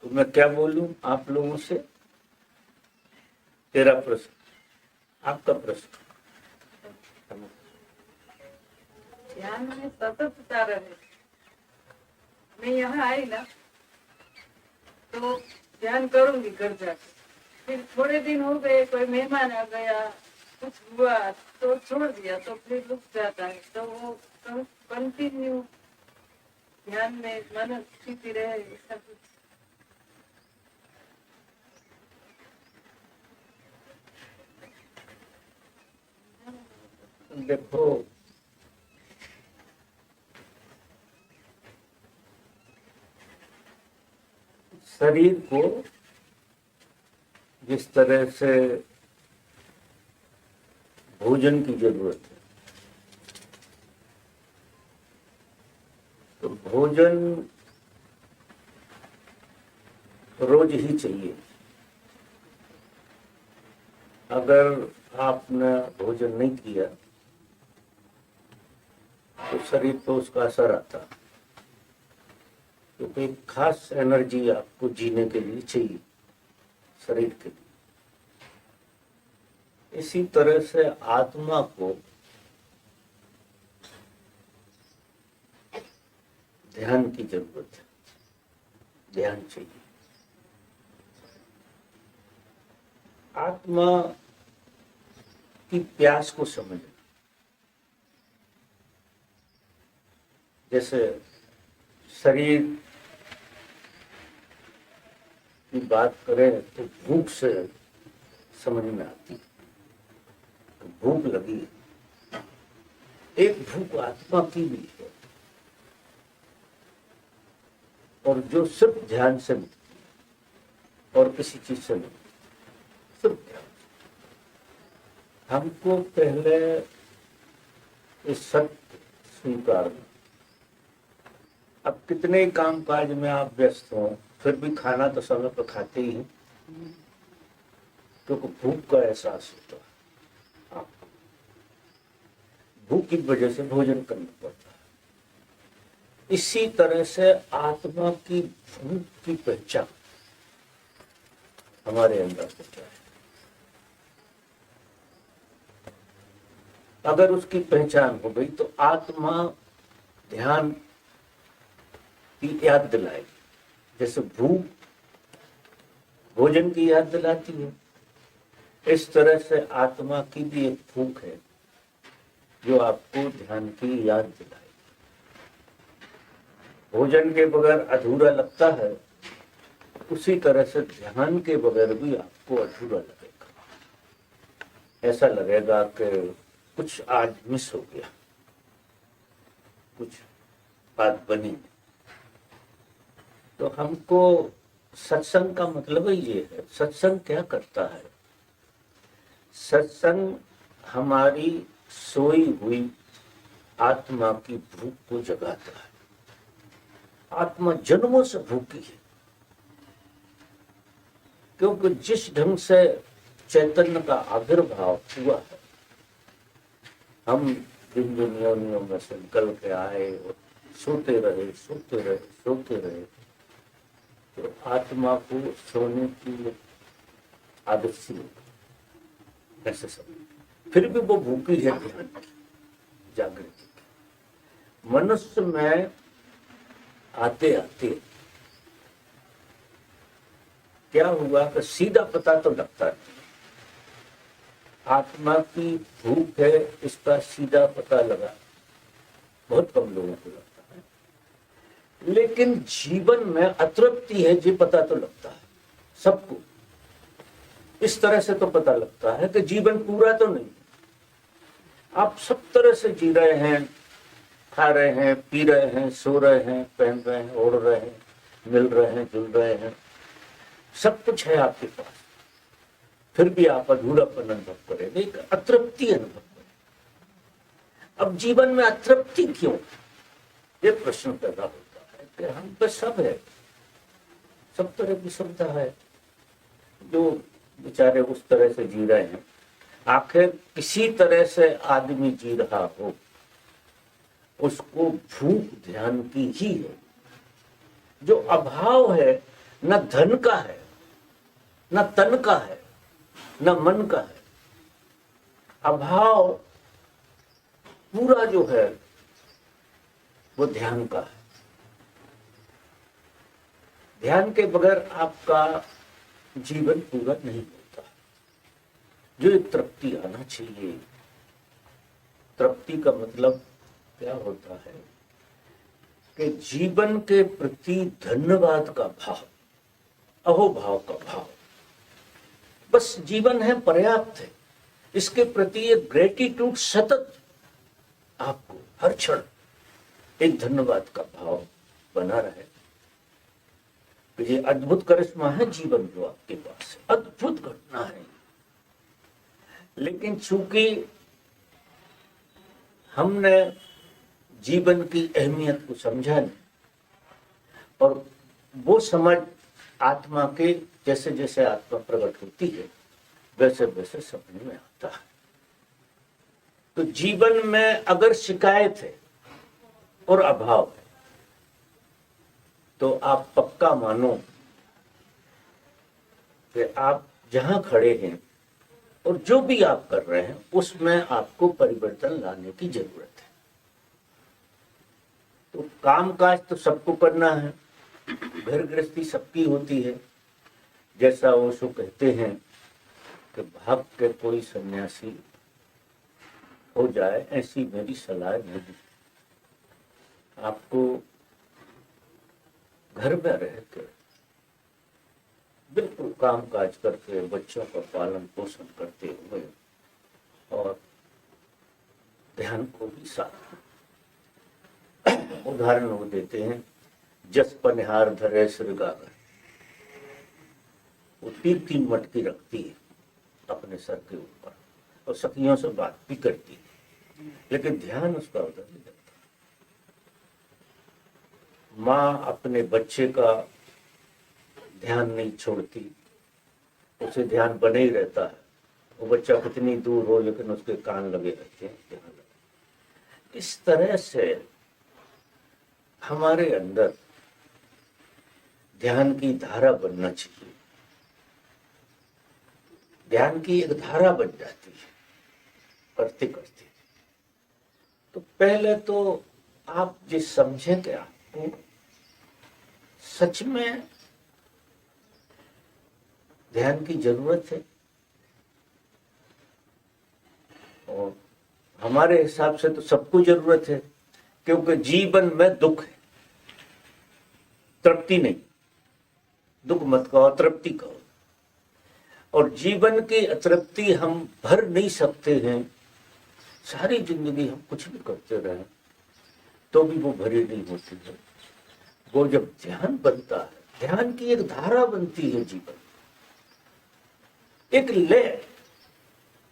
तो मैं क्या बोलूं आप लोगों से? तेरा प्रश्न, आपका प्रश्न। ध्यान में सततता रहे। मैं यहाँ आई ना तो ध्यान करूंगी घर जाके, फिर थोड़े दिन हो गए, कोई मेहमान आ गया, कुछ हुआ तो छोड़ दिया, तो फिर रुक जाता है। तो वो कंटिन्यू ध्यान में मन स्थिति रहे, ऐसा कुछ। देखो, शरीर को जिस तरह से भोजन की जरूरत है, तो भोजन रोज ही चाहिए। अगर आपने भोजन नहीं किया तो शरीर पे उसका असर आता, क्योंकि एक खास एनर्जी आपको जीने के लिए चाहिए, शरीर के लिए। इसी तरह से आत्मा को ध्यान की जरूरत है, ध्यान चाहिए। आत्मा की प्यास को समझना। जैसे शरीर की बात करें तो भूख से समझ में आती है, तो भूख लगी है। एक भूख आत्मा की भी है, और जो सिर्फ ध्यान से मिलती है और किसी चीज से नहीं, सिर्फ ध्यान। हमको पहले इस सत्य स्वीकारना। अब कितने काम काज में आप व्यस्त हो, फिर भी खाना तो समय पर खाते ही हैं, क्योंकि भूख का एहसास होता है आपको। भूख की वजह से भोजन करना पड़ता है। इसी तरह से आत्मा की भूख की पहचान हमारे अंदर होता है। अगर उसकी पहचान हो गई तो आत्मा ध्यान की याद दिलाएगी। जैसे भूख भोजन की याद दिलाती है, इस तरह से आत्मा की भी एक भूख है जो आपको ध्यान की याद दिलाएगी। भोजन के बगैर अधूरा लगता है, उसी तरह से ध्यान के बगैर भी आपको अधूरा लगेगा। ऐसा लगेगा कि कुछ आज मिस हो गया, कुछ बात बनी। तो हमको सत्संग का मतलब ही ये है। सत्संग क्या करता है? सत्संग हमारी सोई हुई आत्मा की भूख को जगाता है। आत्मा जन्मों से भूखी है, क्योंकि जिस ढंग से चैतन्य का आविर्भाव हुआ है, हम दिन योनियों में से निकल के आए और सोते रहे सोते रहे सोते रहे, तो आत्मा को सोने की आदत सी हो गई, ऐसे समझ। फिर भी वो भूखी है ध्यान की, जागृति की। मनुष्य में आते आते क्या हुआ कि सीधा पता तो लगता है, आत्मा की भूख है इसका सीधा पता लगा, बहुत कम लोगों को लगता है। लेकिन जीवन में अतृप्ति है जी, पता तो लगता है सबको। इस तरह से तो पता लगता है कि जीवन पूरा तो नहीं। आप सब तरह से जी रहे हैं, खा रहे हैं, पी रहे हैं, सो रहे हैं, पहन रहे हैं, ओढ़ रहे हैं, मिल रहे हैं, जुल रहे हैं, सब कुछ है आपके पास, फिर भी आप अधूरापन अनुभव करेंगे, एक अतृप्ति अनुभव करेंगे। अब जीवन में अतृप्ति क्यों? ये प्रश्न पैदा होता है कि हम पे सब है, सब तरह की सुविधा है, जो बेचारे उस तरह से जी रहे हैं। आखिर किसी तरह से आदमी जी रहा हो, उसको भूख ध्यान की ही है। जो अभाव है न धन का है, न तन का है, न मन का है। अभाव पूरा जो है वो ध्यान का है। ध्यान के बगैर आपका जीवन पूरा नहीं होता। जो एक तृप्ति आना चाहिए। तृप्ति का मतलब क्या होता है कि जीवन के प्रति धन्यवाद का भाव, अहोभाव का भाव। बस जीवन है, पर्याप्त है। इसके प्रति एक ग्रेटिट्यूड सतत आपको हर क्षण एक धन्यवाद का भाव बना रहे। तो ये अद्भुत करिश्मा है जीवन जो आपके पास है, अद्भुत घटना है। लेकिन चूंकि हमने जीवन की अहमियत को समझा नहीं, और वो समझ आत्मा के जैसे जैसे आत्मा प्रकट होती है वैसे वैसे समझ में आता है। तो जीवन में अगर शिकायत है और अभाव है तो आप पक्का मानो कि आप जहां खड़े हैं और जो भी आप कर रहे हैं उसमें आपको परिवर्तन लाने की जरूरत है। तो काम काज तो सबको करना है, घर गृहस्थी सबकी होती है। जैसा ओशो कहते हैं कि भाग के कोई सन्यासी हो जाए, ऐसी मेरी सलाह नहीं। आपको घर में रहकर बिल्कुल काम काज करके बच्चों का पालन पोषण करते हुए और ध्यान को भी साथ में। उदाहरण वो देते हैं, जस पनिहार धरे श्रृगार, वो 3-3 मटकी रखती है अपने सर के ऊपर और सखियों से बात भी करती है, लेकिन ध्यान उसका उधर नहीं जाता। माँ अपने बच्चे का ध्यान नहीं छोड़ती, उसे ध्यान बने ही रहता है। वो बच्चा कितनी दूर हो लेकिन उसके कान लगे रहते हैं, ध्यान लगे। इस तरह से हमारे अंदर ध्यान की धारा बनना चाहिए। ध्यान की एक धारा बन जाती है करते करते। तो पहले तो आप जिस समझें कि आपको सच में ध्यान की जरूरत है, और हमारे हिसाब से तो सबको जरूरत है, क्योंकि जीवन में दुख है, तृप्ति नहीं। दुख मत कहो, तृप्ति कहो। और जीवन की अतृप्ति हम भर नहीं सकते हैं। सारी जिंदगी हम कुछ भी करते रहे तो भी वो भरी नहीं होती है। वो जब ध्यान बनता है, ध्यान की एक धारा बनती है जीवन, एक लय।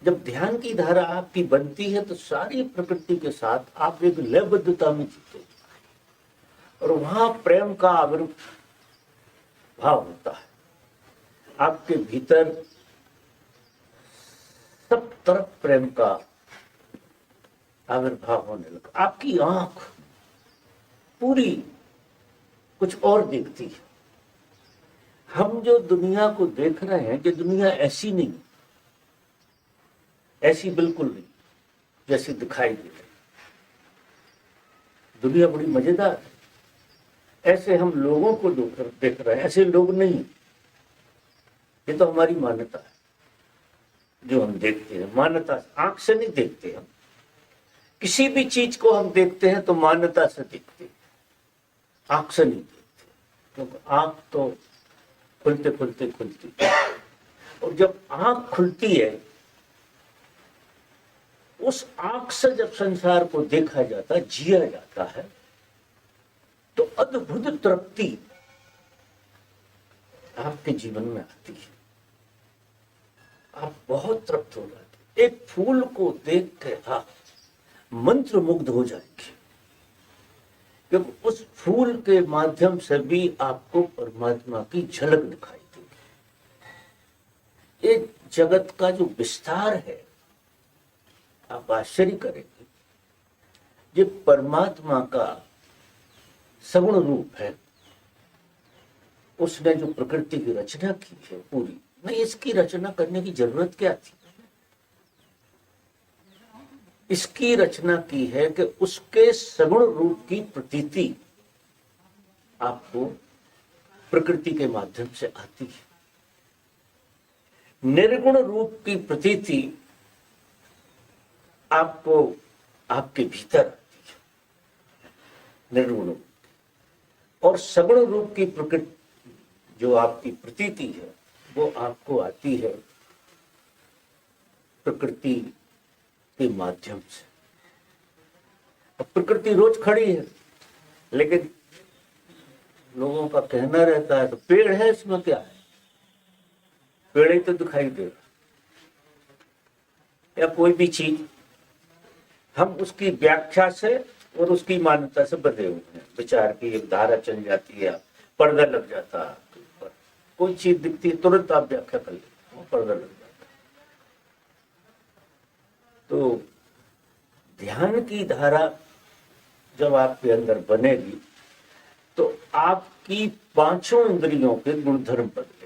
जब ध्यान की धारा आपकी बनती है तो सारी प्रकृति के साथ आप एक लयबद्धता में जीते, और वहां प्रेम का आविर्भाव होता है। आपके भीतर सब तरफ प्रेम का आविर्भाव होने लगा। आपकी आंख पूरी कुछ और देखती है। हम जो दुनिया को देख रहे हैं, कि दुनिया ऐसी नहीं, ऐसी बिल्कुल नहीं जैसी दिखाई दे रही। दुनिया बड़ी मजेदार है। ऐसे हम लोगों को देख रहे हैं, ऐसे लोग नहीं। ये तो हमारी मान्यता है जो हम देखते हैं। मान्यता, आंख से नहीं देखते हम। किसी भी चीज को हम देखते हैं तो मान्यता से देखते हैं, आंख से नहीं देखते, क्योंकि आंख तो खुलते खुलते खुलती है। और जब आंख खुलती है, उस आंख से जब संसार को देखा जाता है, जिया जाता है, तो अद्भुत तृप्ति आपके जीवन में आती है। आप बहुत तृप्त हो जाते। एक फूल को देख के आप मंत्र मुग्ध हो जाएंगे, क्योंकि उस फूल के माध्यम से भी आपको परमात्मा की झलक दिखाई देगी। एक जगत का जो विस्तार है, आप आश्चर्य करेंगे। ये परमात्मा का सगुण रूप है। उसने जो प्रकृति की रचना की है पूरी, नहीं इसकी रचना करने की जरूरत क्या थी? इसकी रचना की है कि उसके सगुण रूप की प्रतीति आपको प्रकृति के माध्यम से आती है, निर्गुण रूप की प्रतीति आपको आपके भीतर आती है, निर्गुण, और सगुण रूप की प्रकृति जो आपकी प्रतीति है वो आपको आती है प्रकृति के माध्यम से। अब प्रकृति रोज खड़ी है, लेकिन लोगों का कहना रहता है तो पेड़ है, इसमें क्या है, पेड़ ही तो दिखाई दे रहा, या कोई भी चीज हम उसकी व्याख्या से और उसकी मान्यता से बंधे हुए हैं। विचार की एक धारा चल जाती है, पर्दा लग जाता है, कोई चीज दिखती है तुरंत आप व्याख्या कर लेते हो, पर्दा लग जाता है। तो ध्यान की धारा जब आपके अंदर बनेगी तो आपकी पांचों इंद्रियों के गुणधर्म बदलेंगे।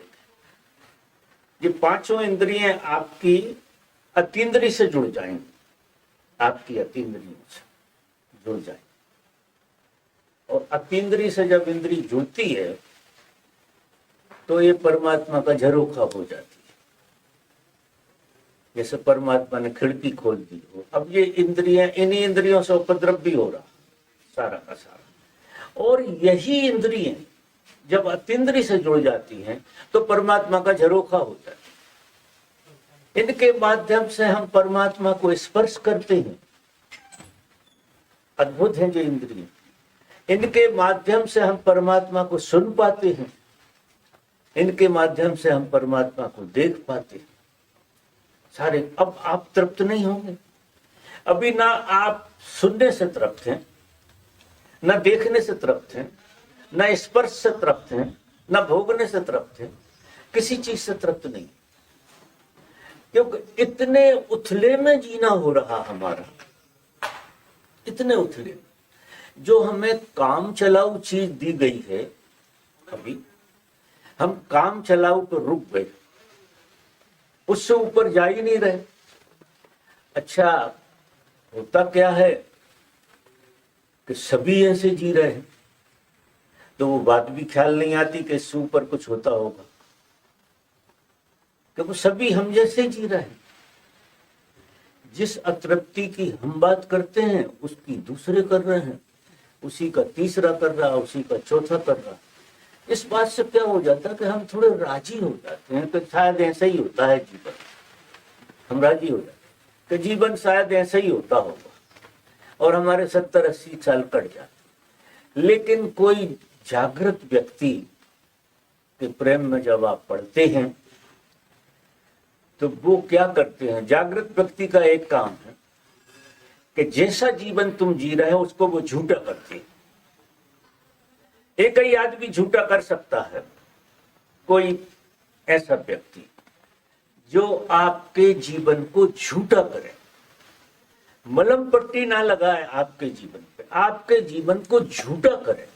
ये पांचों इंद्रियां आपकी अतीन्द्रिय से जुड़ जाएंगी, आपकी अतीन्द्रियों से जुड़ जाएंगी, और अतीन्द्रिय से जब इंद्रिय जुड़ती है तो ये परमात्मा का झरोखा हो जाती है। जैसे परमात्मा ने खिड़की खोल दी हो, अब ये इंद्रियां, इन्हीं इंद्रियों से उपद्रव भी हो रहा सारा का सारा, और यही इंद्रियां जब अतीन्द्रिय से जुड़ जाती हैं तो परमात्मा का झरोखा हो जाता है। इनके माध्यम से हम परमात्मा को स्पर्श करते हैं। अद्भुत है जो इंद्रिय, इनके माध्यम से हम परमात्मा को सुन पाते हैं, इनके माध्यम से हम परमात्मा को देख पाते हैं सारे। अब आप तृप्त नहीं होंगे, अभी ना आप सुनने से तृप्त हैं, ना देखने से तृप्त हैं, ना स्पर्श से तृप्त हैं, ना भोगने से तृप्त हैं, किसी चीज से तृप्त नहीं, क्योंकि इतने उथले में जीना हो रहा हमारा, इतने उथले जो हमें काम चलाऊ चीज दी गई है। अभी हम काम चलाऊ पर रुक गए, उससे ऊपर जा ही नहीं रहे। अच्छा होता क्या है कि सभी ऐसे जी रहे हैं, तो वो बात भी ख्याल नहीं आती कि इससे ऊपर कुछ होता होगा, क्योंकि सभी हम जैसे जी रहे हैं। जिस अतृप्ति की हम बात करते हैं उसकी दूसरे कर रहे हैं, उसी का तीसरा कर रहा, उसी का चौथा कर रहा। इस बात से क्या हो जाता है कि हम थोड़े राजी हो जाते हैं कि शायद ऐसा ही होता है जीवन, हम राजी हो जाते हैं कि जीवन शायद ऐसा ही होता होगा, और हमारे 70-80 साल कट जाते। लेकिन कोई जागृत व्यक्ति के प्रेम में जब आप पढ़ते हैं तो वो क्या करते हैं, जागृत व्यक्ति का एक काम है कि जैसा जीवन तुम जी रहे हो उसको वो झूठा करते हैं। एक ही आदमी झूठा कर सकता है, कोई ऐसा व्यक्ति जो आपके जीवन को झूठा करे, मलम पट्टी ना लगाए आपके जीवन पे, आपके जीवन को झूठा करे,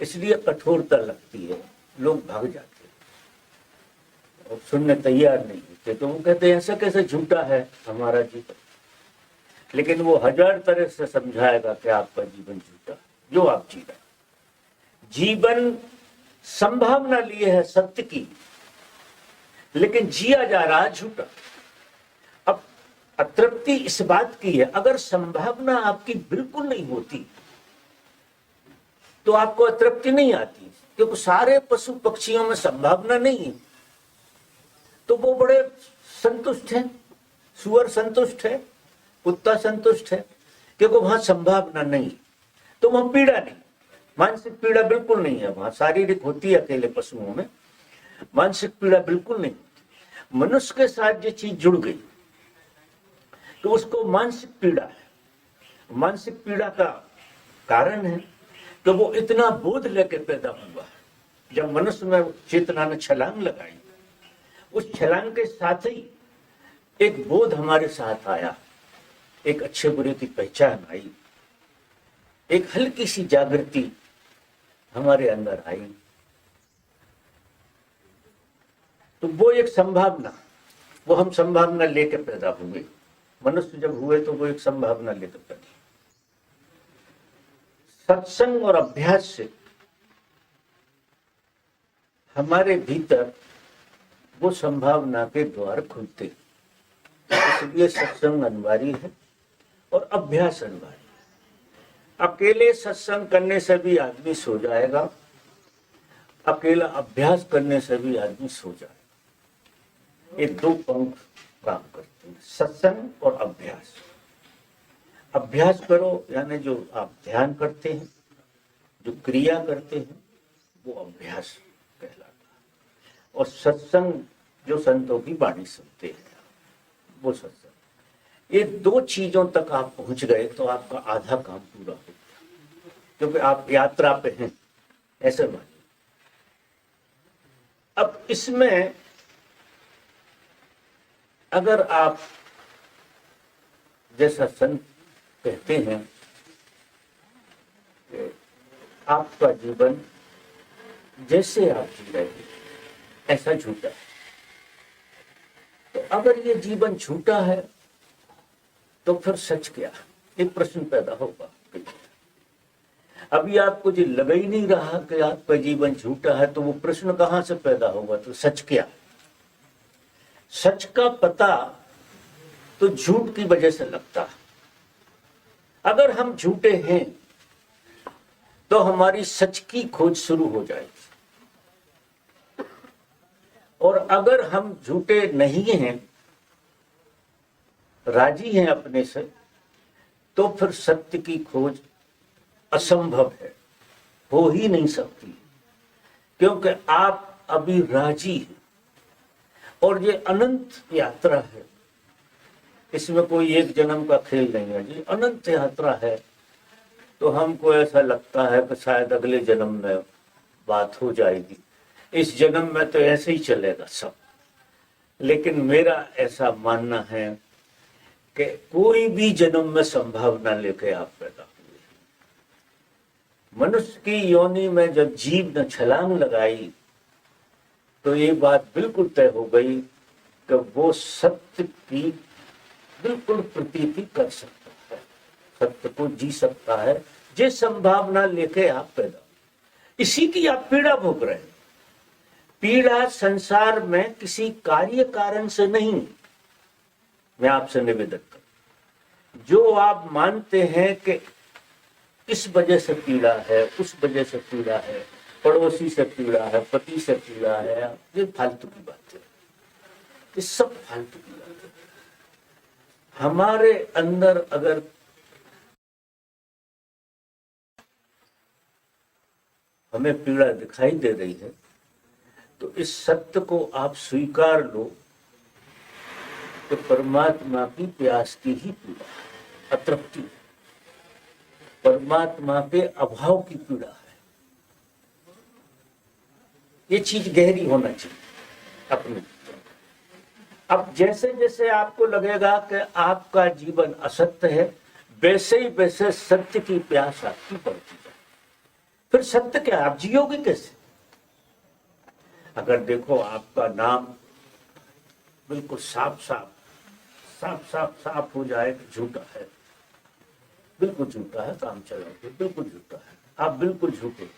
इसलिए कठोरता लगती है, लोग भाग जाते हैं और सुनने तैयार नहीं होते। तो वो कहते हैं ऐसा कैसे झूठा है हमारा जीवन, लेकिन वो 1000 तरह से समझाएगा कि आपका जीवन झूठा जो आप जी रहे। जीवन संभावना लिए है सत्य की, लेकिन जिया जा रहा है झूठा। अब अतृप्ति इस बात की है, अगर संभावना आपकी बिल्कुल नहीं होती तो आपको अतृप्ति नहीं आती, क्योंकि सारे पशु पक्षियों में संभावना नहीं है, तो वो बड़े संतुष्ट हैं। सुअर संतुष्ट है, कुत्ता संतुष्ट है, क्योंकि वहां संभावना नहीं, तो वहां पीड़ा नहीं, मानसिक पीड़ा बिल्कुल नहीं है। वहां शारीरिक होती है अकेले पशुओं में, मानसिक पीड़ा बिल्कुल नहीं होती। मनुष्य के साथ ये चीज जुड़ गई तो उसको मानसिक पीड़ा है। मानसिक पीड़ा का कारण है कि वो इतना बोध लेके पैदा हुआ है। जब मनुष्य में चेतना ने छलांग लगाई, उस छलांग के साथ ही एक बोध हमारे साथ आया, एक अच्छे बुरे की पहचान आई, एक हल्की सी जागृति हमारे अंदर आई। तो वो एक संभावना, वो हम संभावना लेके पैदा हुए। मनुष्य जब हुए तो वो एक संभावना लेकर पैदा। सत्संग और अभ्यास से हमारे भीतर वो संभावना के द्वार खुलते, इसलिए सत्संग अनिवार्य है और अभ्यास अनिवार्य है। अकेले सत्संग करने से भी आदमी सो जाएगा, अकेला अभ्यास करने से भी आदमी सो जाएगा। ये दो पंख काम करते हैं, सत्संग और अभ्यास। अभ्यास करो यानी जो आप ध्यान करते हैं, जो क्रिया करते हैं, वो अभ्यास कहलाता है। और सत्संग जो संतों की वाणी सुनते हैं, वो सत्संग। ये दो चीजों तक आप पहुंच गए तो आपका आधा काम पूरा हो गया, क्योंकि आप यात्रा पे हैं, ऐसे मानिए। अब इसमें अगर आप, जैसा संत कहते हैं कि आपका जीवन जैसे आप जी रहे हैं ऐसा झूठा है, तो अगर ये जीवन झूठा है तो फिर सच क्या? एक प्रश्न पैदा होगा। अभी आपको जो लग ही नहीं रहा कि आपका जीवन झूठा है, तो वो प्रश्न कहां से पैदा होगा? तो सच क्या? सच का पता तो झूठ की वजह से लगता है। अगर हम झूठे हैं तो हमारी सच की खोज शुरू हो जाएगी, और अगर हम झूठे नहीं हैं, राजी हैं अपने से, तो फिर सत्य की खोज असंभव है, हो ही नहीं सकती, क्योंकि आप अभी राजी हैं। और ये अनंत यात्रा है, इसमें कोई एक जन्म का खेल नहीं है जी, अनंत यात्रा है। तो हमको ऐसा लगता है कि शायद अगले जन्म में बात हो जाएगी, इस जन्म में तो ऐसे ही चलेगा सब। लेकिन मेरा ऐसा मानना है कि कोई भी जन्म में संभावना लेके आप पैदा हुए। मनुष्य की योनि में जब जीव ने छलांग लगाई तो ये बात बिल्कुल तय हो गई कि वो सत्य की बिल्कुल प्रतीति कर सकता है, सत्य को जी सकता है, जिस संभावना लेके आप पैदा। इसी की आप पीड़ा भोग रहे हैं। पीड़ा संसार में किसी कार्य कारण से नहीं। मैं आपसे निवेदन करूं, जो आप मानते हैं कि इस वजह से पीड़ा है, उस वजह से पीड़ा है, पड़ोसी से पीड़ा है, पति से पीड़ा है, ये फालतू की बात है, ये सब फालतू की बात है। हमारे अंदर अगर हमें पीड़ा दिखाई दे रही है तो इस सत्य को आप स्वीकार लो कि परमात्मा की प्यास की ही पीड़ा है, अतृप्ति, परमात्मा के अभाव की पीड़ा है। ये चीज गहरी होना चाहिए अपने। अब जैसे जैसे आपको लगेगा कि आपका जीवन असत्य है, वैसे ही वैसे सत्य की प्यास आपकी बढ़ती जाए। फिर सत्य क्या, आप जियोगे कैसे? अगर देखो आपका नाम बिल्कुल साफ साफ साफ साफ साफ हो जाए कि झूठा है, बिल्कुल झूठा है, काम चलाओगे बिल्कुल झूठा है, आप बिल्कुल झूठे,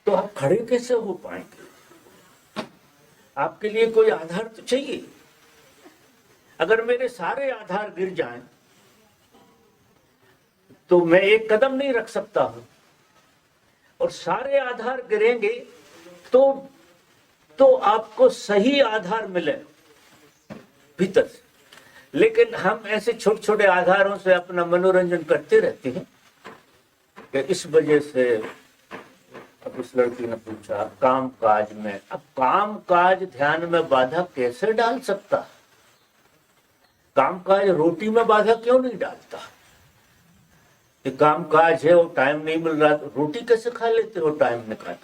तो आप खड़े कैसे हो पाएंगे? आपके लिए कोई आधार तो चाहिए। अगर मेरे सारे आधार गिर जाएं तो मैं एक कदम नहीं रख सकता हूं, और सारे आधार गिरेंगे तो आपको सही आधार मिले भीतर से। लेकिन हम ऐसे छोटे छोटे आधारों से अपना मनोरंजन करते रहते हैं कि इस वजह से। अब उस लड़की ने पूछा काम काज में, अब काम काज ध्यान में बाधा कैसे डाल सकता? काम काज रोटी में बाधा क्यों नहीं डालता? ये काम काज है और टाइम नहीं मिल रहा, तो रोटी कैसे खा लेते हो टाइम निकाल?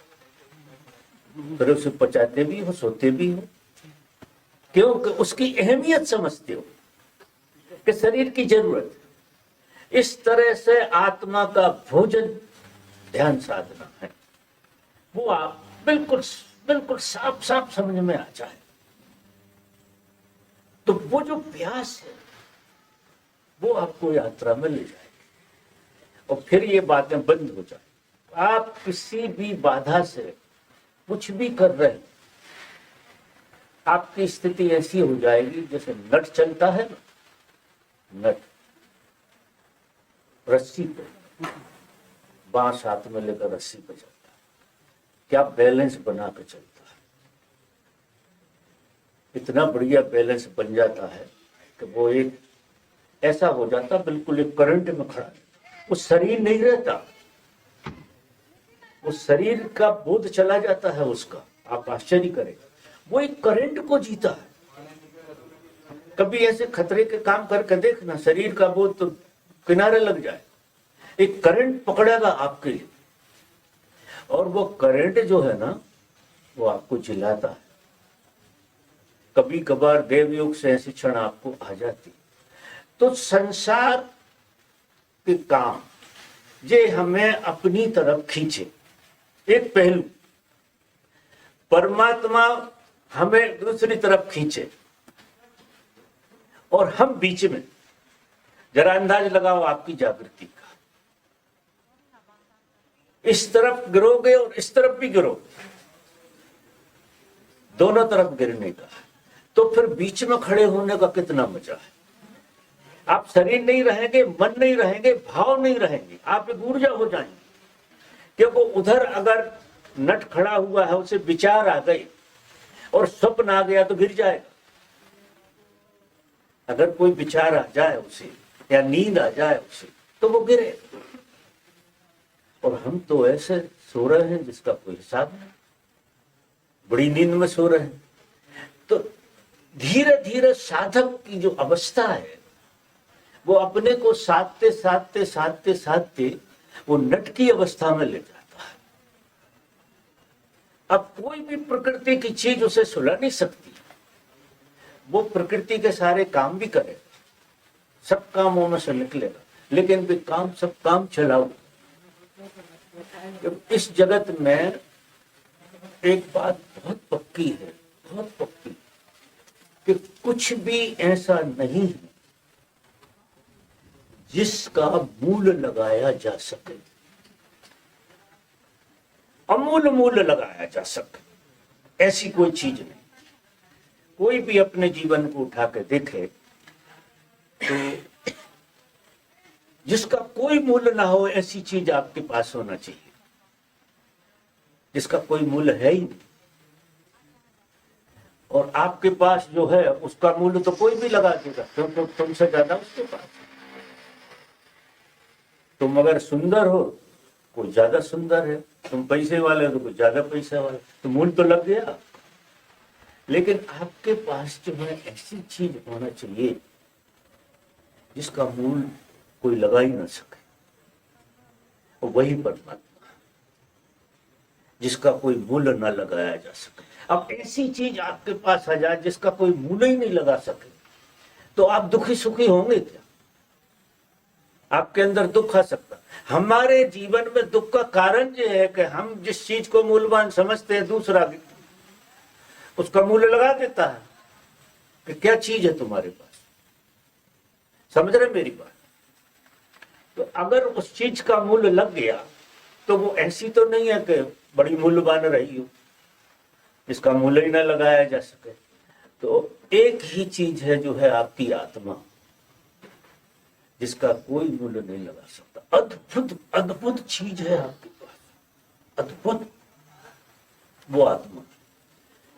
फिर उसे पचाते भी हो, सोते भी हो, क्योंकि उसकी अहमियत समझते हो कि शरीर की जरूरत। इस तरह से आत्मा का भोजन ध्यान साधना है, वो आप बिल्कुल बिल्कुल साफ साफ समझ में आ जाए। तो वो जो प्यास है वो आपको यात्रा में ले जाएगी और फिर ये बातें बंद हो जाए। आप किसी भी बाधा से कुछ भी कर रहे हैं, आपकी स्थिति ऐसी हो जाएगी जैसे नट चलता है ना, नट रस्सी पे, बांस हाथ में लेकर रस्सी पे चलता है, क्या बैलेंस बना के चलता है। इतना बढ़िया बैलेंस बन जाता है कि वो एक ऐसा हो जाता बिल्कुल एक करंट में खड़ा है। वो शरीर नहीं रहता, वो शरीर का बोध चला जाता है उसका। आप आश्चर्य करेंगे, वो एक करंट को जीता है। कभी ऐसे खतरे के काम करके देखना, शरीर का बोध तो किनारे लग जाए, एक करंट पकड़ेगा आपके लिए और वो करंट जो है ना वो आपको जिलाता है। कभी कभार देवयोग से ऐसी क्षण आपको आ जाती। तो संसार के काम ये हमें अपनी तरफ खींचे, एक पहलू, परमात्मा हमें दूसरी तरफ खींचे और हम बीच में। जरा अंदाज लगाओ आपकी जागृति का, इस तरफ गिरोगे और इस तरफ भी गिरोगे, दोनों तरफ गिरने का। तो फिर बीच में खड़े होने का कितना मजा है। आप शरीर नहीं रहेंगे, मन नहीं रहेंगे, भाव नहीं रहेंगे, आप एक ऊर्जा हो जाएंगे। क्योंकि उधर अगर नट खड़ा हुआ है, उसे विचार आ गए और स्वप्न आ गया तो गिर जाएगा। अगर कोई विचार आ जाए उसे या नींद आ जाए उसे तो वो गिरे। और हम तो ऐसे सो रहे हैं जिसका कोई हिसाब नहीं, बड़ी नींद में सो रहे हैं। तो धीरे धीरे साधक की जो अवस्था है वो अपने को साधते साधते साधते साधते वो नट की अवस्था में ले जाता है। अब कोई भी प्रकृति की चीज उसे सुला नहीं सकती। वो प्रकृति के सारे काम भी करेगा, सब कामों में से निकलेगा, लेकिन भी काम सब काम चलाओ। इस जगत में एक बात बहुत पक्की है, बहुत पक्की, कि कुछ भी ऐसा नहीं है जिसका मूल लगाया जा सके, अमूल मूल लगाया जा सके, ऐसी कोई चीज नहीं। कोई भी अपने जीवन को उठा के देखे तो जिसका कोई मूल्य ना हो ऐसी चीज आपके पास होना चाहिए, जिसका कोई मूल्य है ही नहीं। और आपके पास जो है उसका मूल्य तो कोई भी लगा देगा, क्योंकि तुमसे ज्यादा उसके पास। तुम अगर सुंदर हो, कोई ज्यादा सुंदर है, तुम पैसे वाले हो तो कोई ज्यादा पैसा वाला, तो मूल्य तो लग गया। लेकिन आपके पास जो है ऐसी चीज होना चाहिए जिसका मूल्य कोई लगा ही ना सके, और वही परमात्मा, जिसका कोई मूल्य ना लगाया जा सके। अब ऐसी चीज आपके पास आ जाए जिसका कोई मूल्य ही नहीं लगा सके, तो आप दुखी सुखी होंगे क्या? आपके अंदर दुख आ सकता। हमारे जीवन में दुख का कारण ये है कि हम जिस चीज को मूल्यवान समझते हैं, दूसरा उसका मूल्य लगा देता है कि क्या चीज है तुम्हारे पास। समझ रहे मेरी बात? तो अगर उस चीज का मूल्य लग गया तो वो ऐसी तो नहीं है कि बड़ी मूल्यवान रही हो जिसका मूल्य ही ना लगाया जा सके। तो एक ही चीज है जो है आपकी आत्मा, जिसका कोई मूल्य नहीं लगा सकता। अद्भुत अद्भुत चीज है आपके पास, अद्भुत वो आत्मा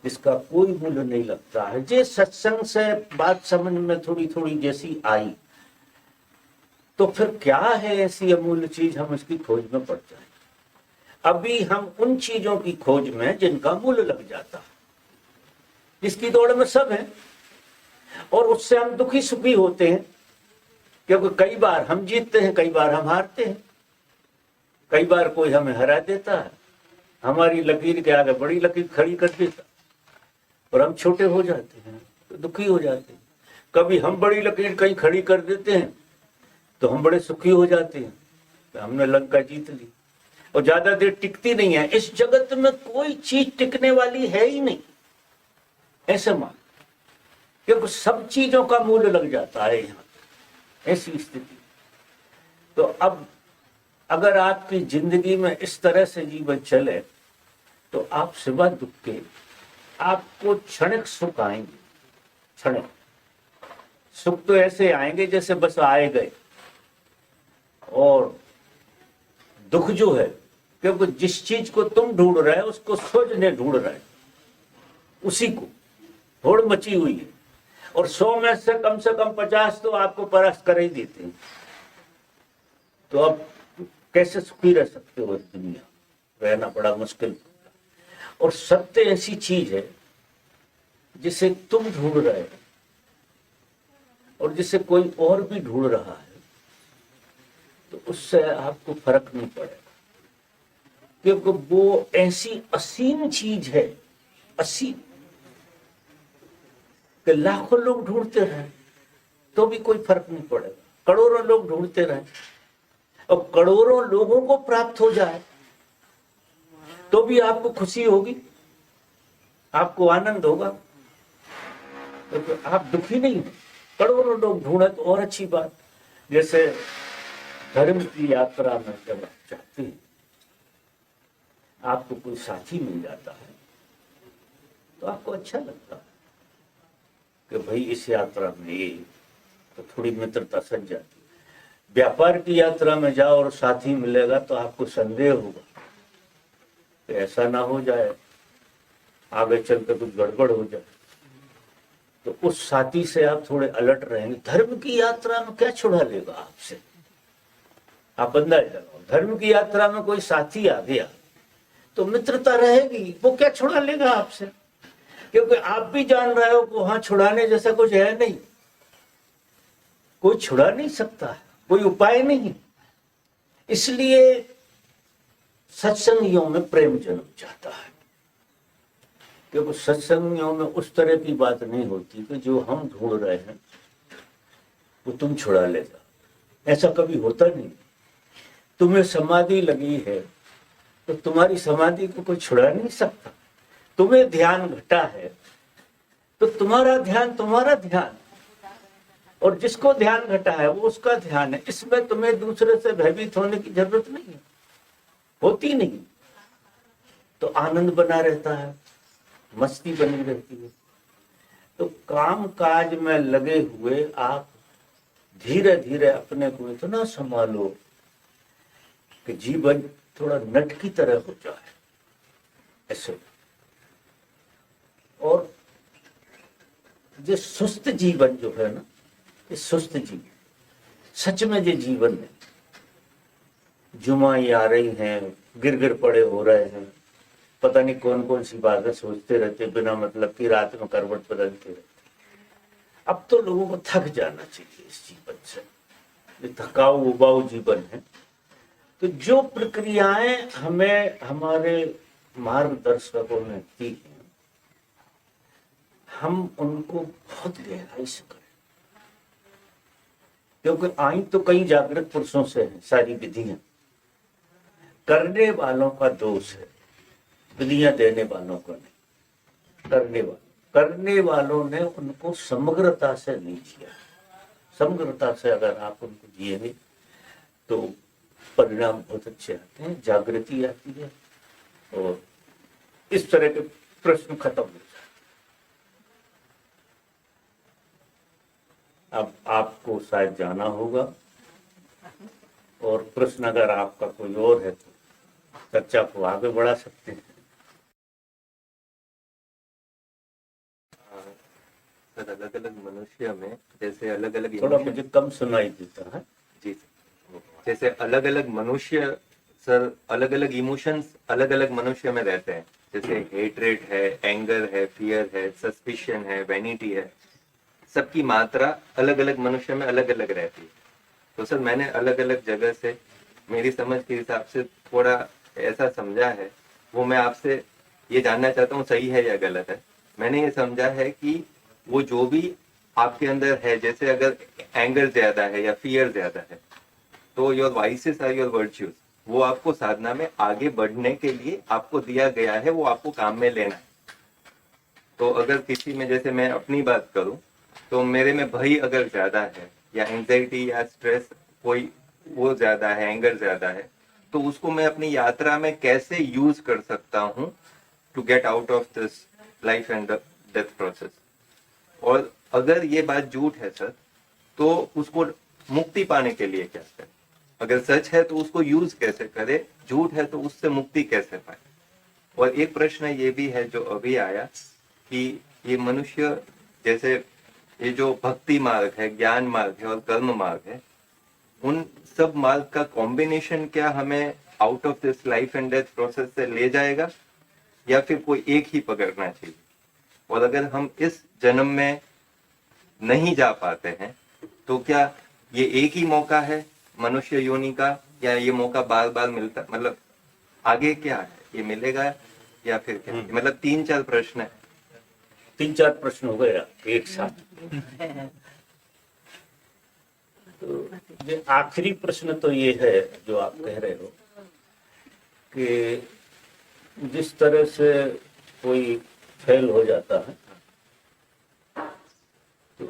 जिसका कोई मूल्य नहीं लगता है। जे सत्संग से बात समझ में थोड़ी थोड़ी जैसी आई, तो फिर क्या है ऐसी अमूल्य चीज हम इसकी खोज में पड़ जाए। अभी हम उन चीजों की खोज में जिनका मूल्य लग जाता है, जिसकी दौड़ में सब है, और उससे हम दुखी सुखी होते हैं। क्योंकि कई बार हम जीतते हैं, कई बार हम हारते हैं, कई बार कोई हमें हरा देता है, हमारी लकीर के आगे बड़ी लकीर खड़ी कर देता और हम छोटे हो जाते हैं, तो दुखी हो जाते हैं। कभी हम बड़ी लकीर कहीं खड़ी कर देते हैं तो हम बड़े सुखी हो जाते हैं, तो हमने लंका जीत ली। और ज्यादा देर टिकती नहीं है। इस जगत में कोई चीज टिकने वाली है ही नहीं, ऐसे मान। क्योंकि सब चीजों का मूल्य लग जाता है यहाँ, ऐसी स्थिति। तो अब अगर आपकी जिंदगी में इस तरह से जीवन चले तो आप सिवा दुख के आपको क्षणिक सुख आएंगे, क्षणिक सुख तो ऐसे आएंगे जैसे बस आए गए। और दुख जो है, क्योंकि जिस चीज को तुम ढूंढ रहे हो उसको सूरज ने ढूंढ रहा है, उसी को होड़ मची हुई है। और 100 में से कम 50 तो आपको परास्त कर ही देते हैं। तो अब कैसे सुखी रह सकते हो? इस दुनिया रहना बड़ा मुश्किल। और सत्य ऐसी चीज है जिसे तुम ढूंढ रहे हो और जिसे कोई और भी ढूंढ रहा है, तो उससे आपको फर्क नहीं पड़ेगा, क्योंकि वो ऐसी असीम चीज है, असीम, कि लाखों लोग ढूंढते रहे तो भी कोई फर्क नहीं पड़ेगा। करोड़ों लोग ढूंढते रहे और करोड़ों लोगों को प्राप्त हो जाए तो भी आपको खुशी होगी, आपको आनंद होगा, क्योंकि आप दुखी नहीं हो। करोड़ों लोग ढूंढे तो और अच्छी बात। जैसे धर्म की यात्रा में जब आप जाते हैं, आपको कोई साथी मिल जाता है तो आपको अच्छा लगता है कि भाई इस यात्रा में ये, तो थोड़ी मित्रता सज जाती है। व्यापार की यात्रा में जाओ और साथी मिलेगा तो आपको संदेह होगा कि ऐसा ना हो जाए आगे चलकर कुछ गड़बड़ हो जाए, तो उस साथी से आप थोड़े अलर्ट रहेंगे। धर्म की यात्रा में क्या छुड़ा लेगा आपसे? आप अंदाजा लगाओ, धर्म की यात्रा में कोई साथी आ गया तो मित्रता रहेगी, वो क्या छुड़ा लेगा आपसे? क्योंकि आप भी जान रहे हो कि वहां छुड़ाने जैसा कुछ है नहीं, कोई छुड़ा नहीं सकता है, कोई उपाय नहीं। इसलिए सत्संगियों में प्रेम जन्म जाता है, क्योंकि सत्संगियों में उस तरह की बात नहीं होती कि जो हम ढूंढ रहे हैं वो तुम छुड़ा ले जाओ। ऐसा कभी होता नहीं। तुम्हें समाधि लगी है तो तुम्हारी समाधि को कोई छुड़ा नहीं सकता। तुम्हें ध्यान घटा है तो तुम्हारा ध्यान, और जिसको ध्यान घटा है वो उसका ध्यान है। इसमें तुम्हें दूसरे से भयभीत होने की जरूरत नहीं है, होती नहीं। तो आनंद बना रहता है, मस्ती बनी रहती है। तो काम काज में लगे हुए आप धीरे धीरे अपने को इतना संभालो कि जीवन थोड़ा नट की तरह हो जाए, ऐसे। और जो सुस्त जीवन जो है ना, ये सुस्त जीवन, सच में जो जीवन है, जुमाई आ रही हैं, गिर गिर पड़े हो रहे हैं, पता नहीं कौन कौन सी बातें सोचते रहते बिना मतलब की, रात में करवट बदलते रहते। अब तो लोगों को थक जाना चाहिए इस जीवन से, ये थकाऊ उबाऊ जीवन है। तो जो प्रक्रियाएं हमें हमारे मार्गदर्शकों ने दी हैं, हम उनको बहुत गहराई से करें, क्योंकि आई तो कई जागृत पुरुषों से है सारी विधियां। करने वालों का दोष है, विधियां देने वालों का नहीं। करने वालों ने उनको समग्रता से नहीं किया। समग्रता से अगर आप उनको जिएंगे तो परिणाम बहुत अच्छे आते हैं, जागृति आती है और इस तरह के प्रश्न खत्म हो जाते। अब आपको शायद जाना होगा, और प्रश्न अगर आपका कोई और है तो चर्चा को आगे बढ़ा सकते हैं। सर, अलग अलग मनुष्य में जैसे अलग अलग थोड़ा मुझे कम सुनाई देता है जी सर, जैसे अलग अलग मनुष्य सर, अलग अलग इमोशंस अलग अलग मनुष्य में रहते हैं। जैसे हेट्रेड है, एंगर है, फियर है, सस्पिशन है, वैनिटी है, सबकी मात्रा अलग अलग मनुष्य में अलग अलग रहती है। तो सर, मैंने अलग अलग जगह से मेरी समझ के हिसाब से थोड़ा ऐसा समझा है, वो मैं आपसे ये जानना चाहता हूँ सही है या गलत है। मैंने ये समझा है कि वो जो भी आपके अंदर है, जैसे अगर एंगर ज्यादा है या फियर ज्यादा है, तो your vices are your virtues, वो आपको साधना में आगे बढ़ने के लिए आपको दिया गया है, वो आपको काम में लेना है। तो अगर किसी में, जैसे मैं अपनी बात करूं, तो मेरे में भय अगर ज्यादा है या एंजाइटी या स्ट्रेस कोई वो ज्यादा है, एंगर ज्यादा है, तो उसको मैं अपनी यात्रा में कैसे यूज कर सकता हूँ to get out of this life and death process. और अगर ये बात झूठ है सर, तो उसको मुक्ति पाने के लिए क्या करें? अगर सच है तो उसको यूज कैसे करे, झूठ है तो उससे मुक्ति कैसे पाए? और एक प्रश्न ये भी है जो अभी आया कि ये मनुष्य, जैसे ये जो भक्ति मार्ग है, ज्ञान मार्ग है और कर्म मार्ग है, उन सब मार्ग का कॉम्बिनेशन क्या हमें out of this life and death process से ले जाएगा, या फिर कोई एक ही पकड़ना चाहिए? और अगर हम इस जन्म में नहीं जा पाते हैं तो क्या ये एक ही मौका है मनुष्य योनि का, या ये मौका बार बार मिलता, मतलब आगे क्या है, ये मिलेगा या फिर क्या? मतलब 3-4 प्रश्न है। 3-4 प्रश्न हो गए एक साथ। तो ये आखिरी प्रश्न तो ये है जो आप कह रहे हो कि जिस तरह से कोई फेल हो जाता है तो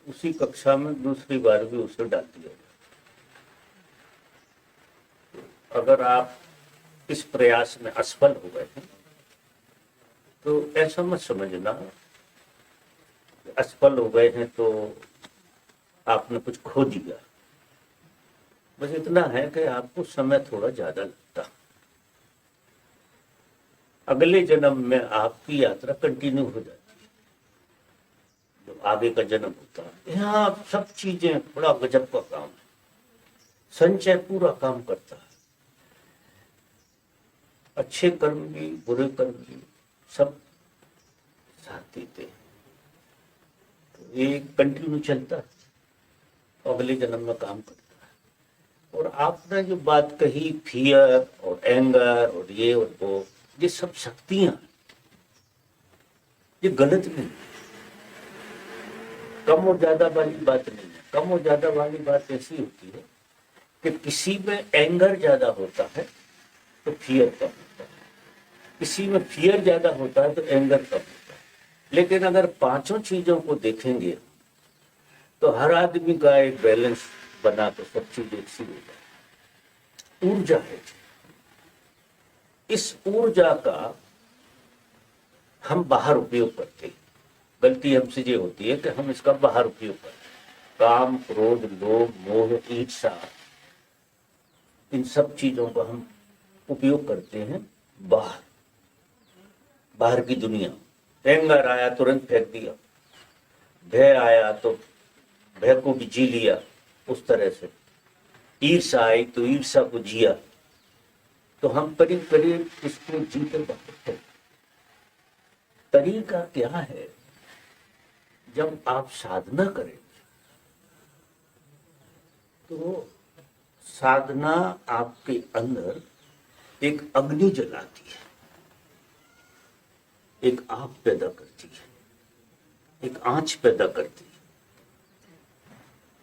उसी कक्षा में दूसरी बार भी उसे डाल दिया जाए। तो अगर आप इस प्रयास में असफल हो गए हैं तो ऐसा मत समझना असफल हो गए हैं तो आपने कुछ खो दिया। बस इतना है कि आपको समय थोड़ा ज्यादा लगता, अगले जन्म में आपकी यात्रा कंटिन्यू हो जाती है। जो आगे का जन्म होता है, यहाँ सब चीजें बड़ा गजब का काम है, संचय पूरा काम करता है। अच्छे कर्म भी बुरे कर्म भी सब साथ देते हैं, तो ये कंटिन्यू चलता है, अगले जन्म में काम करता है। और आपने जो बात कही फियर और एंगर और ये और वो, ये सब शक्तियां, ये गलत नहीं है, कम और ज्यादा वाली बात नहीं है। कम और ज्यादा वाली बात ऐसी होती है कि किसी में एंगर ज्यादा होता है तो फियर कम होता है, किसी में फियर ज्यादा होता है तो एंगर कम होता है। लेकिन अगर पांचों चीजों को देखेंगे तो हर आदमी का एक बैलेंस बना तो सब चीज एक सी हो जाए। ऊर्जा है, इस ऊर्जा का हम बाहर उपयोग करते हैं। गलती हमसे ये होती है कि हम इसका बाहर उपयोग करते हैं। काम, क्रोध, लोभ, मोह, ईर्ष्या, इन सब चीजों का हम उपयोग करते हैं बाहर की दुनिया। एंगर आया तुरंत फेंक दिया, भय आया तो भय को भी जी लिया उस तरह से, ईर्ष्या आई तो ईर्ष्या को जिया। तो हम करीब करीब इसको जीते बहुत हैं। तरीका क्या है? जब आप साधना करें तो साधना आपके अंदर एक अग्नि जलाती है, एक आग पैदा करती है, एक आंच पैदा करती है,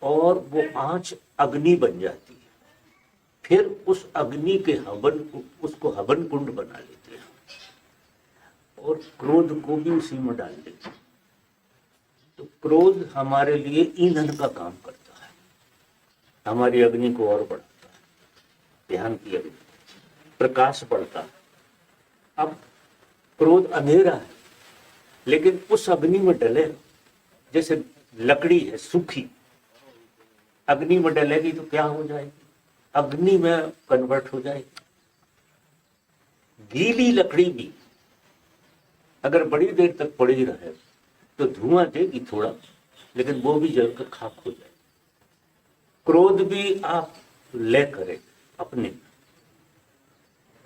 और वो आंच अग्नि बन जाती है। फिर उस अग्नि के उसको हवन कुंड बना लेते हैं और क्रोध को भी उसी में डाल देते हैं। तो क्रोध हमारे लिए ईंधन का काम करता है, हमारी अग्नि को और बढ़ाता है, ध्यान की अग्नि, प्रकाश बढ़ता है। अब क्रोध अंधेरा है, लेकिन उस अग्नि में डले, जैसे लकड़ी है सूखी, अग्नि में डलेगी तो क्या हो जाएगी? अग्नि में कन्वर्ट हो जाएगी। गीली लकड़ी भी अगर बड़ी देर तक पड़ी रहे तो धुआं देगी थोड़ा, लेकिन वो भी जलकर खाक हो जाएगी। क्रोध भी आप ले करें अपने,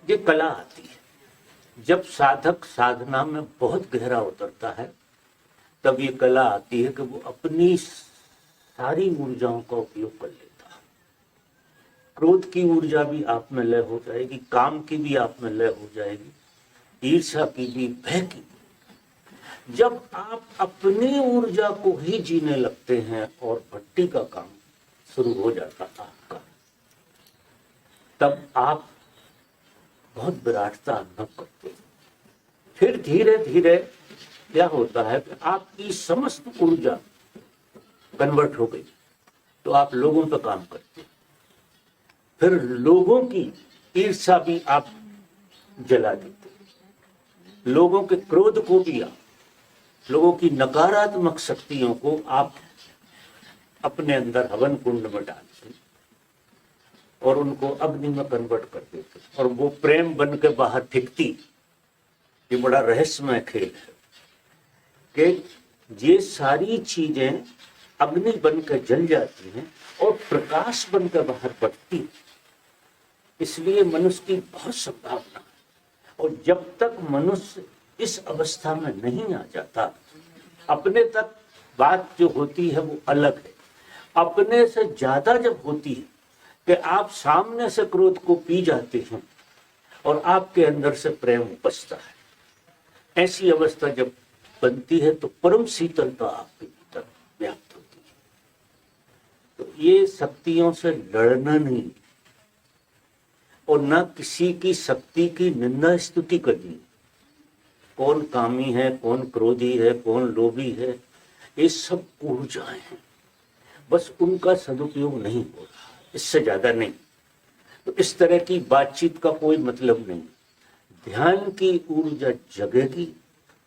ये कला आती है। जब साधक साधना में बहुत गहरा उतरता है तब ये कला आती है कि वो अपनी सारी ऊर्जाओं का उपयोग कर लेता है। क्रोध की ऊर्जा भी आप में लय हो जाएगी, काम की भी आप में लय हो जाएगी, ईर्ष्या की भी, भय की भी। जब आप अपनी ऊर्जा को ही जीने लगते हैं और भट्टी का काम शुरू हो जाता आपका, तब आप बहुत विराटता अनुभव करते हैं। फिर धीरे धीरे क्या होता है कि आपकी समस्त ऊर्जा कन्वर्ट हो गई तो आप लोगों पर काम करते हैं, फिर लोगों की ईर्ष्या भी आप जला देते हैं, लोगों के क्रोध को भी आप, लोगों की नकारात्मक शक्तियों को आप अपने अंदर हवन कुंड में डालते हैं और उनको अग्नि में कन्वर्ट कर देते हैं और वो प्रेम बन के बाहर फेंकती। ये बड़ा रहस्यमय खेल है कि ये सारी चीजें अग्नि बनकर जल जाती हैं और प्रकाश बनकर बाहर पड़ती। इसलिए मनुष्य की बहुत संभावना है और जब तक मनुष्य इस अवस्था में नहीं आ जाता, अपने तक बात जो होती है वो अलग है, अपने से ज्यादा जब होती है कि आप सामने से क्रोध को पी जाते हैं और आपके अंदर से प्रेम उपजता है, ऐसी अवस्था जब बनती है तो परम शीतलता आपके भीतर व्याप्त होती है। तो ये शक्तियों से लड़ना नहीं और न किसी की शक्ति की निंदा स्तुति करनी। कौन कामी है, कौन क्रोधी है, कौन लोभी है, ये सब ऊर्जाएं हैं, बस उनका सदुपयोग नहीं हो रहा, इससे ज्यादा नहीं। तो इस तरह की बातचीत का कोई मतलब नहीं। ध्यान की ऊर्जा जगेगी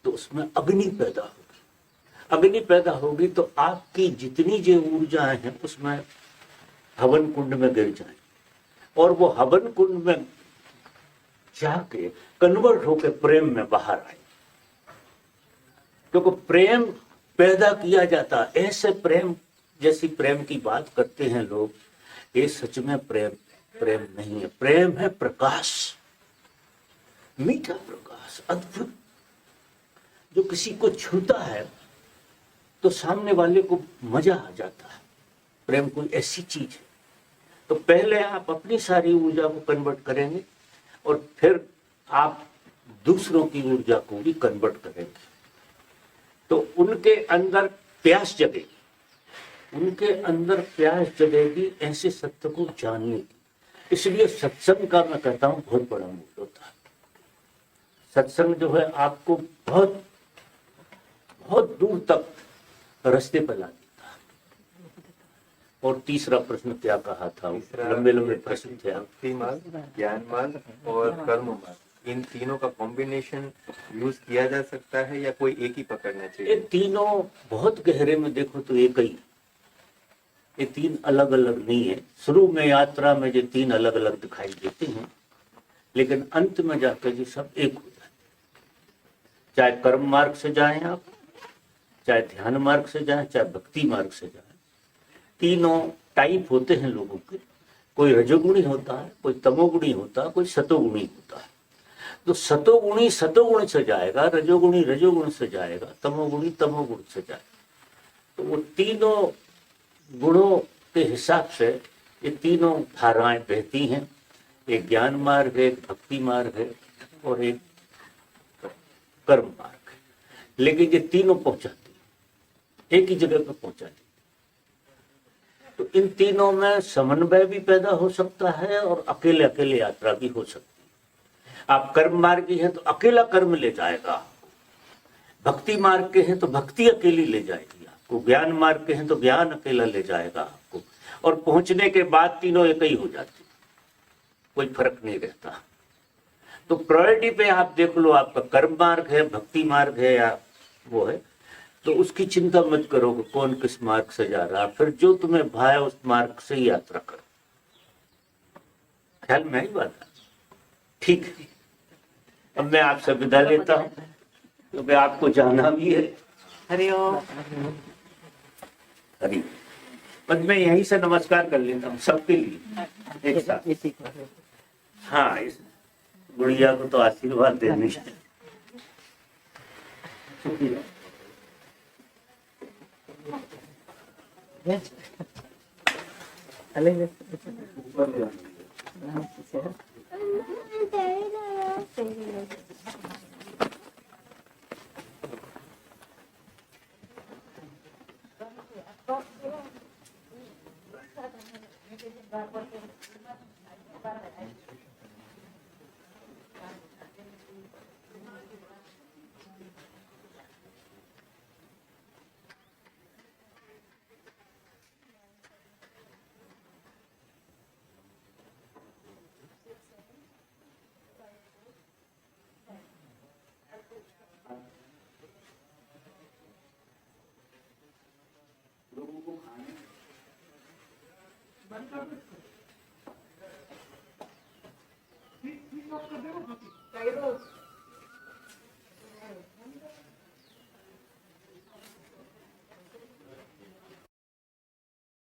तो उसमें अग्नि पैदा होगी, अग्नि पैदा होगी तो आपकी जितनी जो ऊर्जाएं हैं उसमें हवन कुंड में गिर जाए और वो हवन कुंड में जाके कन्वर्ट होकर प्रेम में बाहर आए। क्योंकि प्रेम पैदा किया जाता, ऐसे प्रेम जैसी प्रेम की बात करते हैं लोग, ये सच में प्रेम नहीं है। प्रेम है प्रकाश, मीठा प्रकाश, अद्भुत, जो किसी को छूता है तो सामने वाले को मजा आ जाता है। प्रेम कोई ऐसी चीज है। तो पहले आप अपनी सारी ऊर्जा को कन्वर्ट करेंगे और फिर आप दूसरों की ऊर्जा को भी कन्वर्ट करेंगे तो उनके अंदर प्यास जगेगी, उनके अंदर प्यास जगेगी ऐसे सत्य को जानने की। इसलिए सत्संग का मैं कहता हूं बहुत बड़ा मूल्य होता है। सत्संग जो है आपको बहुत बहुत दूर तक रास्ते पर ला देता है। और तीसरा प्रश्न क्या कहा था? लंबे लंबे प्रश्न थे। भक्ति मार्ग, ज्ञान मार्ग और कर्म मार्ग, इन तीनों का कॉम्बिनेशन यूज किया जा सकता है या कोई एक ही पकड़ना चाहिए? ये तीनों बहुत गहरे में देखो तो एक ही, ये तीन अलग अलग नहीं है। शुरू में यात्रा में ये तीन अलग अलग दिखाई देते हैं, लेकिन अंत में जाकर ये सब एक हो जाते। चाहे कर्म मार्ग से जाएं आप, चाहे ध्यान मार्ग से जाएं, चाहे भक्ति मार्ग से जाएं, तीनों टाइप होते हैं लोगों के। कोई रजोगुणी होता है, कोई तमोगुणी होता है, कोई सतोगुणी होता है। तो सतोगुणी सतोगुण से जाएगा, रजोगुणी रजोगुण से जाएगा, तमोगुणी तमोगुण से जाएगा। तो वो तीनों गुणों के हिसाब से ये तीनों धाराएं बहती हैं। एक ज्ञान मार्ग है, एक भक्ति मार्ग है और एक कर्म मार्ग है। लेकिन ये तीनों पहुंचाती हैं, एक ही जगह पर पहुंचाती। तो इन तीनों में समन्वय भी पैदा हो सकता है और अकेले अकेले यात्रा भी हो सकती है। आप कर्म मार्गी हैं तो अकेला कर्म ले जाएगा आपको, भक्ति मार्ग के हैं तो भक्ति अकेली ले जाएगी आपको, ज्ञान मार्ग के हैं तो ज्ञान अकेला ले जाएगा आपको। और पहुंचने के बाद तीनों एक ही हो जाते, कोई फर्क नहीं रहता। तो प्रायोरिटी पे आप देख लो, आपका कर्म मार्ग है, भक्ति मार्ग है या वो है, तो उसकी चिंता मत करो कि कौन किस मार्ग से जा रहा है। फिर जो तुम्हें भाया उस मार्ग से ही यात्रा करो। ख्याल में आई बात? ठीक है, अब मैं आपसे विदा लेता हूँ क्योंकि आपको जाना भी है। हरिओम। हरि, बस मैं यहीं से नमस्कार कर लेता हूँ सबके लिए एक साथ। हाँ, इस गुड़िया को तो आशीर्वाद देने हैं। लोगों को खाने कई रोज